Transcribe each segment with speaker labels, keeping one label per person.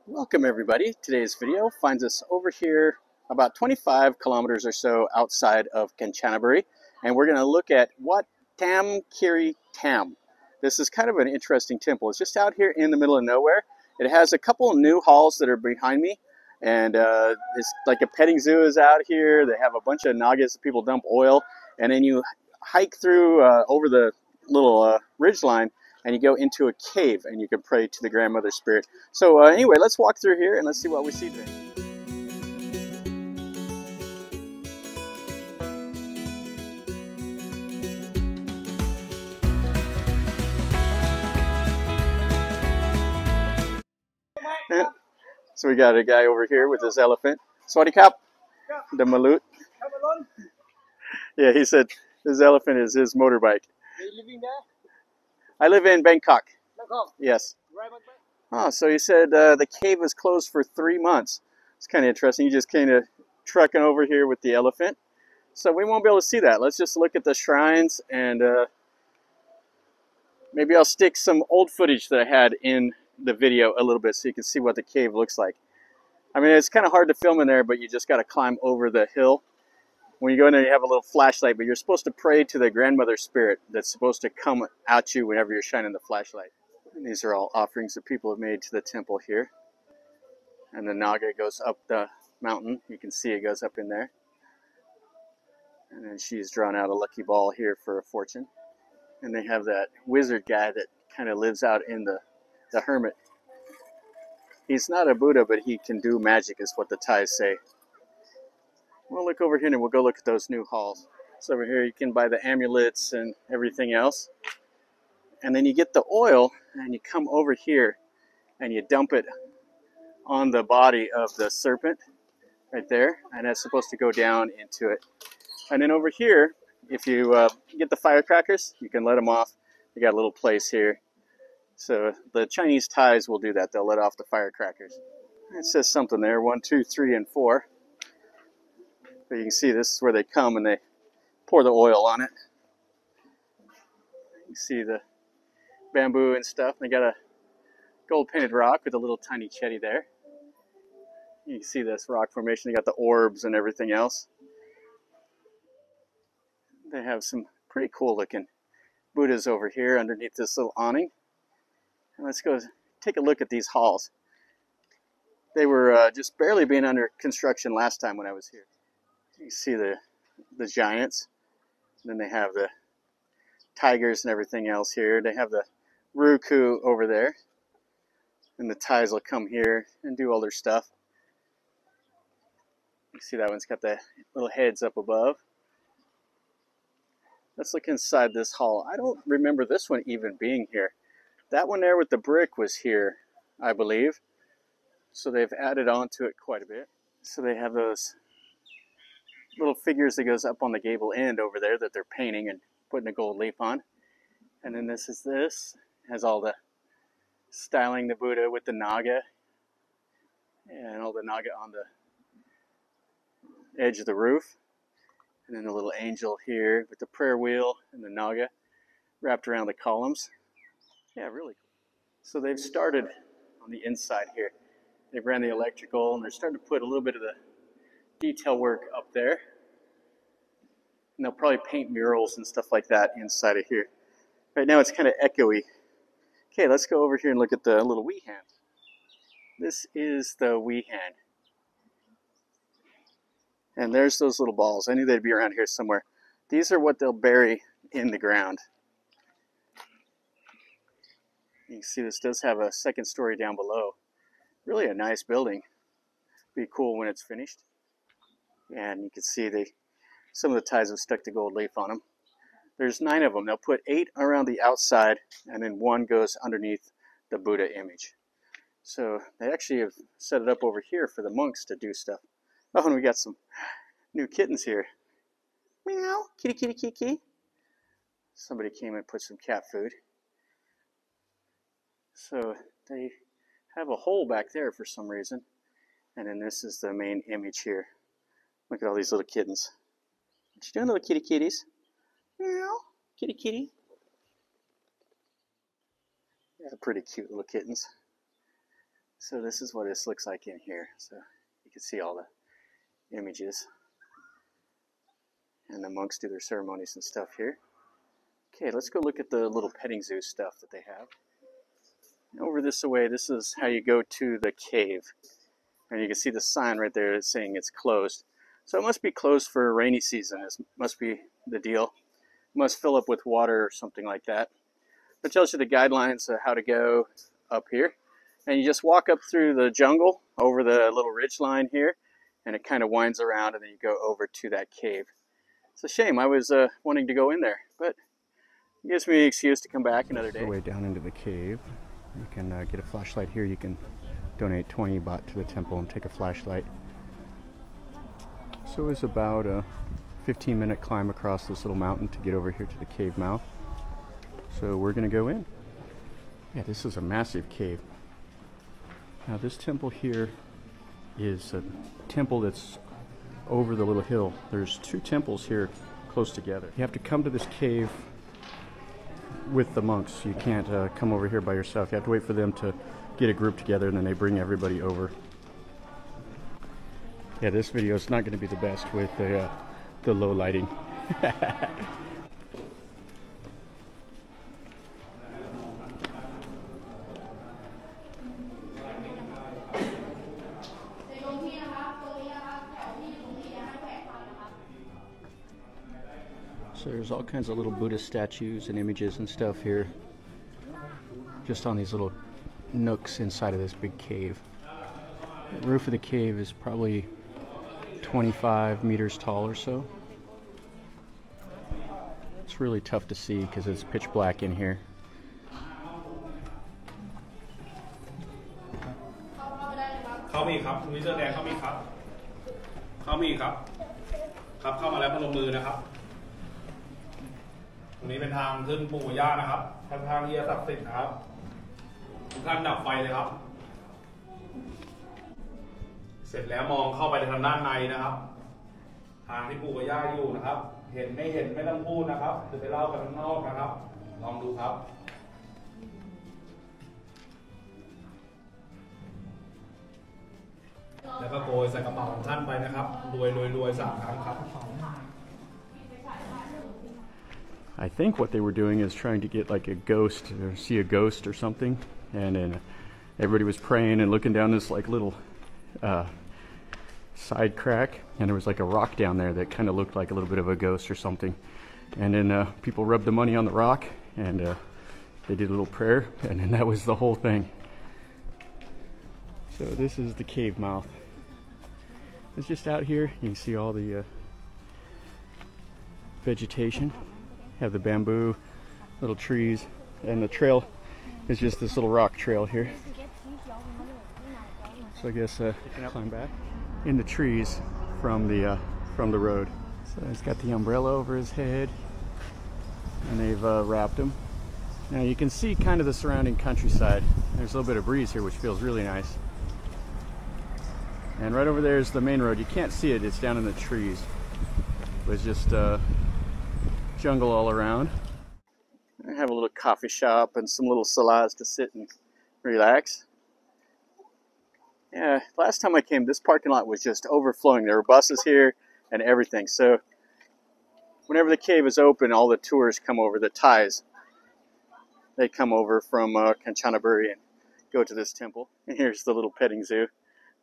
Speaker 1: Welcome everybody. Today's video finds us over here about 25 kilometers or so outside of Kanchanaburi, and we're going to look at Wat Tham Khiritham. This is kind of an interesting temple. It's just out here in the middle of nowhere. It has a couple of new halls that are behind me, and it's like a petting zoo is out here. They have a bunch of nagas that people dump oil, and then you hike through over the little ridge line, and you go into a cave and you can pray to the grandmother spirit. So anyway, let's walk through here and let's see what we see today. So we got a guy over here with his elephant. Sawadi Kap, the Malut. Yeah, he said his elephant is his motorbike.
Speaker 2: Are you living there?
Speaker 1: I live in Bangkok.
Speaker 2: Bangkok?
Speaker 1: Yes.
Speaker 2: Right back.
Speaker 1: Oh, so he said the cave was closed for 3 months. It's kind of interesting. You just kind of trucking over here with the elephant. So we won't be able to see that. Let's just look at the shrines, and maybe I'll stick some old footage that I had in the video a little bit so you can see what the cave looks like. I mean, it's kind of hard to film in there, but you just got to climb over the hill. When you go in there, you have a little flashlight, but you're supposed to pray to the grandmother spirit that's supposed to come at you whenever you're shining the flashlight. And these are all offerings that people have made to the temple here. And the Naga goes up the mountain. You can see it goes up in there. And then she's drawn out a lucky ball here for a fortune. And they have that wizard guy that kind of lives out in the hermit. He's not a Buddha, but he can do magic, is what the Thais say. We'll look over here and we'll go look at those new halls. So over here you can buy the amulets and everything else. And then you get the oil and you come over here and you dump it on the body of the serpent right there. And that's supposed to go down into it. And then over here, if you get the firecrackers, you can let them off. You got a little place here. So the Chinese Thais will do that. They'll let off the firecrackers. It says something there, 1, 2, 3, and 4. But you can see this is where they come and they pour the oil on it. You see the bamboo and stuff. They got a gold painted rock with a little tiny chetty there. You can see this rock formation. They got the orbs and everything else. They have some pretty cool looking Buddhas over here underneath this little awning. And let's go take a look at these halls. They were just barely being under construction last time when I was here. You see the giants. And then they have the tigers and everything else here. They have the Ruku over there. And the Thais will come here and do all their stuff. You see that one's got the little heads up above. Let's look inside this hall. I don't remember this one even being here. That one there with the brick was here, I believe. So they've added on to it quite a bit. So they have those little figures that goes up on the gable end over there that they're painting and putting a gold leaf on. And then this has all the styling the Buddha with the Naga and all the Naga on the edge of the roof. And then the little angel here with the prayer wheel and the Naga wrapped around the columns. Yeah, really cool. So they've started on the inside here. They've ran the electrical and they're starting to put a little bit of the detail work up there. And they'll probably paint murals and stuff like that inside of here. Right now it's kind of echoey. Okay, let's go over here and look at the little wee hand. This is the wee hand. And there's those little balls. I knew they'd be around here somewhere. These are what they'll bury in the ground. You can see this does have a second story down below. Really a nice building. Be cool when it's finished. And you can see some of the Thais have stuck the gold leaf on them. There's 9 of them. They'll put 8 around the outside, and then 1 goes underneath the Buddha image. So they actually have set it up over here for the monks to do stuff. Oh, and we got some new kittens here. Meow, kitty, kitty, kitty, kitty. Somebody came and put some cat food. So they have a hole back there for some reason. And then this is the main image here. Look at all these little kittens. What you doing, little kitty kitties? Meow, kitty kitty. Yeah, pretty cute little kittens. So this is what this looks like in here. So you can see all the images. And the monks do their ceremonies and stuff here. Okay, let's go look at the little petting zoo stuff that they have. Over this way, this is how you go to the cave. And you can see the sign right there that's saying it's closed. So it must be closed for a rainy season. This must be the deal. It must fill up with water or something like that. It tells you the guidelines of how to go up here. And you just walk up through the jungle over the little ridge line here. And it kind of winds around and then you go over to that cave. It's a shame. I was wanting to go in there, but it gives me an excuse to come back another day. Way down into the cave. You can get a flashlight here. You can donate 20 baht to the temple and take a flashlight. So it's about a 15-minute climb across this little mountain to get over here to the cave mouth. So we're going to go in. Yeah, this is a massive cave. Now this temple here is a temple that's over the little hill. There's two temples here close together. You have to come to this cave with the monks. You can't come over here by yourself. You have to wait for them to get a group together and then they bring everybody over. Yeah, this video is not going to be the best with the low lighting. So there's all kinds of little Buddhist statues and images and stuff here, just on these little nooks inside of this big cave. The roof of the cave is probably 25 meters tall or so. It's really tough to see because it's pitch black in here.
Speaker 2: This is the path toปู่ย่านะครับทางทางที่ศักดิ์สิทธิ์นะครับทุกท่านดับไฟเลยครับเสร็จแล้วมองเข้าไปทางด้านในนะครับทางที่ปู่กับย่าอยู่นะครับเห็นไม่เห็นไม่ต้องพูดนะครับจะไปเล่ากันข้างนอกนะครับลองดูครับแล้วก็โกยใส่กระเป๋าของท่านไปนะครับรวยรวย3 ครั้งครับ
Speaker 1: I think what they were doing is trying to get like a ghost, or see a ghost or something, and then everybody was praying and looking down this like little side crack, and there was like a rock down there that kind of looked like a little bit of a ghost or something, and then people rubbed the money on the rock and they did a little prayer, and then that was the whole thing. So this is the cave mouth. It's just out here. You can see all the vegetation. Have the bamboo, little trees, and the trail is just this little rock trail here. So I guess you can climb back in the trees from the road. So he's got the umbrella over his head, and they've wrapped him. Now you can see kind of the surrounding countryside. There's a little bit of breeze here, which feels really nice. And right over there is the main road. You can't see it; it's down in the trees. But it's just jungle all around. I have a little coffee shop and some little salas to sit and relax. Yeah, last time I came, this parking lot was just overflowing. There were buses here and everything. So whenever the cave is open, all the tours come over, the Thais. They come over from Kanchanaburi and go to this temple. And here's the little petting zoo.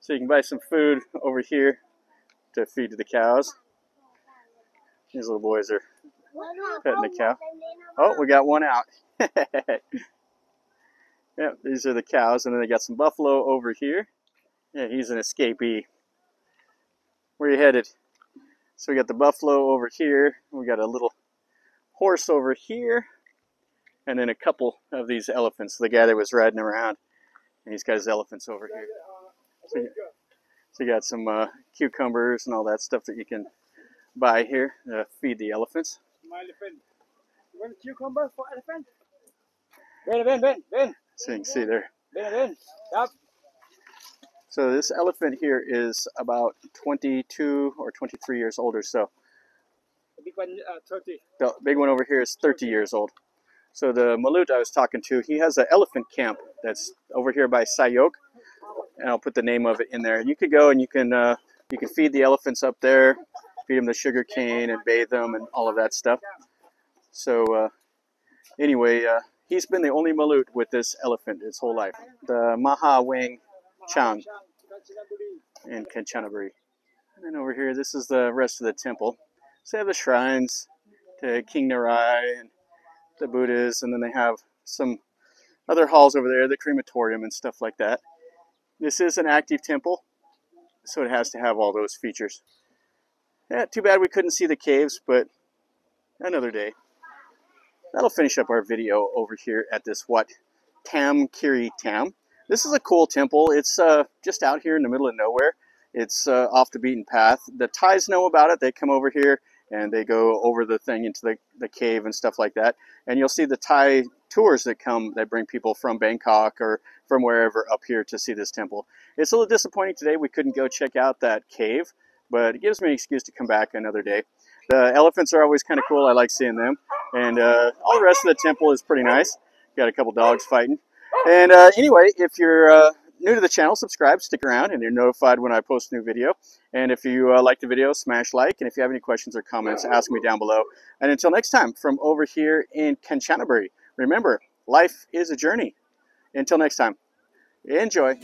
Speaker 1: So you can buy some food over here to feed to the cows. These little boys are petting the cow. Oh, we got one out. Yeah, these are the cows, and then they got some buffalo over here. Yeah, he's an escapee. Where are you headed? So we got the buffalo over here. We got a little horse over here, and then a couple of these elephants. The guy that was riding around, and he's got his elephants over here. So you got some cucumbers and all that stuff that you can buy here to feed the elephants.
Speaker 3: Elephant. You want cucumber for elephant? Ben.
Speaker 1: So you can see there.
Speaker 3: Ben. Yep.
Speaker 1: So this elephant here is about 22 or 23 years old or so.
Speaker 3: The big one, 30.
Speaker 1: The big one over here is 30 years old. So the Malut I was talking to, he has an elephant camp that's over here by Sayok. and I'll put the name of it in there. You could go and you can feed the elephants up there, feed them the sugar cane and bathe them and all of that stuff. So anyway, he's been the only Malut with this elephant his whole life. The Maha Wang Chang in Kanchanaburi. And then over here, this is the rest of the temple. So they have the shrines to King Narai and the Buddhas, and then they have some other halls over there, the crematorium and stuff like that. This is an active temple, so it has to have all those features. Yeah, too bad we couldn't see the caves, but another day. That'll finish up our video over here at this Wat Tham Khiritham. This is a cool temple. It's just out here in the middle of nowhere. It's off the beaten path. The Thais know about it. They come over here and they go over the thing into the cave and stuff like that. And you'll see the Thai tours that come that bring people from Bangkok or from wherever up here to see this temple. It's a little disappointing today we couldn't go check out that cave, but it gives me an excuse to come back another day. The elephants are always kind of cool. I like seeing them. And all the rest of the temple is pretty nice. Got a couple dogs fighting. And anyway, if you're new to the channel, subscribe, stick around, and you're notified when I post a new video. And if you like the video, smash like. And if you have any questions or comments, ask me down below. And until next time, from over here in Kanchanaburi, remember, life is a journey. Until next time, enjoy.